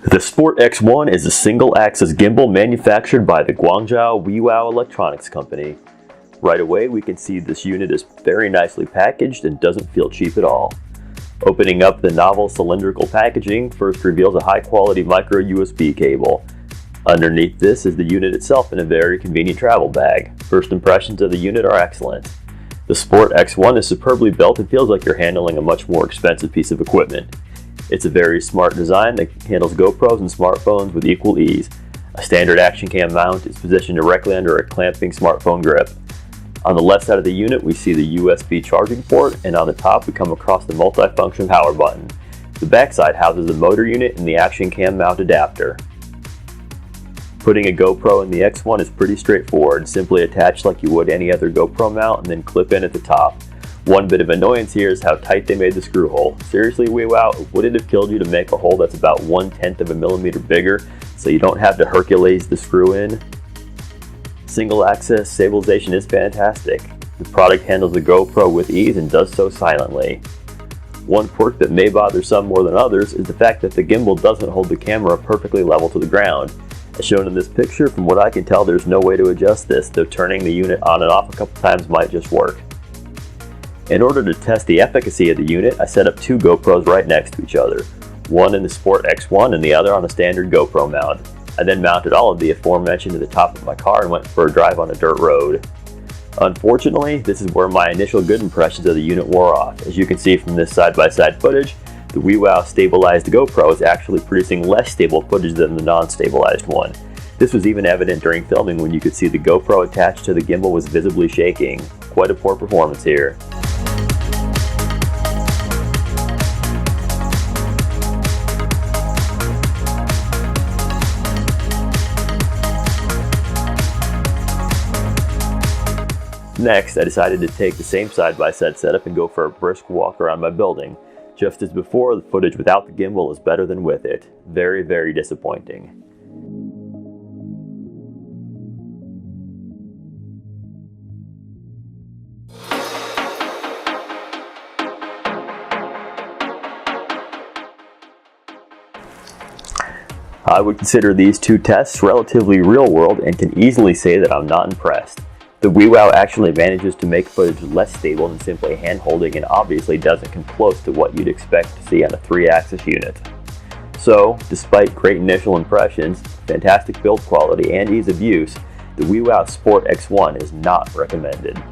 The Sport X1 is a single-axis gimbal manufactured by the Guangzhou WeWow Electronics Company. Right away we can see this unit is very nicely packaged and doesn't feel cheap at all. Opening up the novel cylindrical packaging first reveals a high-quality micro USB cable. Underneath this is the unit itself in a very convenient travel bag. First impressions of the unit are excellent. The Sport X1 is superbly built and feels like you're handling a much more expensive piece of equipment. It's a very smart design that handles GoPros and smartphones with equal ease. A standard action cam mount is positioned directly under a clamping smartphone grip. On the left side of the unit we see the USB charging port, and on the top we come across the multifunction power button. The back side houses the motor unit and the action cam mount adapter. Putting a GoPro in the X1 is pretty straightforward. Simply attach like you would any other GoPro mount and then clip in at the top. One bit of annoyance here is how tight they made the screw hole. Seriously, WeWow, would it have killed you to make a hole that's about 1/10 of a millimeter bigger so you don't have to Hercules the screw in? Single access stabilization is fantastic. The product handles the GoPro with ease and does so silently. One quirk that may bother some more than others is the fact that the gimbal doesn't hold the camera perfectly level to the ground. As shown in this picture, from what I can tell there's no way to adjust this, though turning the unit on and off a couple times might just work. In order to test the efficacy of the unit, I set up two GoPros right next to each other, one in the Sport X1 and the other on a standard GoPro mount. I then mounted all of the aforementioned to the top of my car and went for a drive on a dirt road. Unfortunately, this is where my initial good impressions of the unit wore off. As you can see from this side-by-side footage, the WeWow stabilized GoPro is actually producing less stable footage than the non-stabilized one. This was even evident during filming when you could see the GoPro attached to the gimbal was visibly shaking. Quite a poor performance here. Next, I decided to take the same side-by-side setup and go for a brisk walk around my building. Just as before, the footage without the gimbal is better than with it. Very, very disappointing. I would consider these two tests relatively real-world and can easily say that I'm not impressed. The WeWow actually manages to make footage less stable than simply hand-holding and obviously doesn't come close to what you'd expect to see on a 3-axis unit. So, despite great initial impressions, fantastic build quality, and ease of use, the WeWow Sport X1 is not recommended.